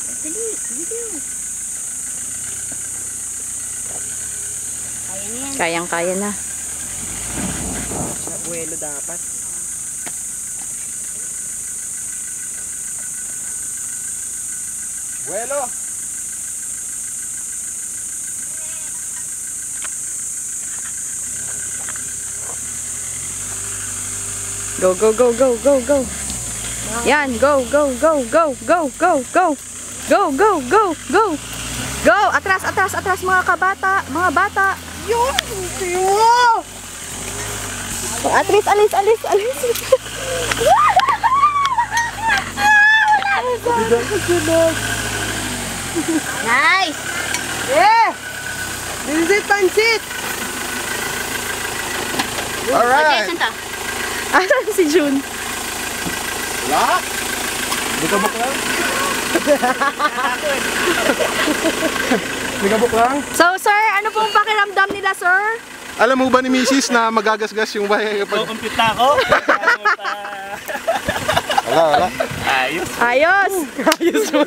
Dali, video. Kaya na yan. Kayang-kaya na. Sa buwelo dapat. Buwelo! Go, go, go, go, go, go. Yan, go, go, go, go, go, go, go. Go, go, go, go. Go, atras, atras, atras mga kabata, mga bata. Yun! Tiyo! Atras, alis, alis, alis. Nice! Yeah! Pansit, pansit! Okay, Alright! saan to? Asan si June? Wala! Bukabok lang? Bukabok lang? So, sir, ano pong pakiramdam nila, sir? Alam mo ba ni Mrs. na magagasgas yung bahay kapag... Compute na ako. Wala, wala. Ayos. Ayos! Ayos mo.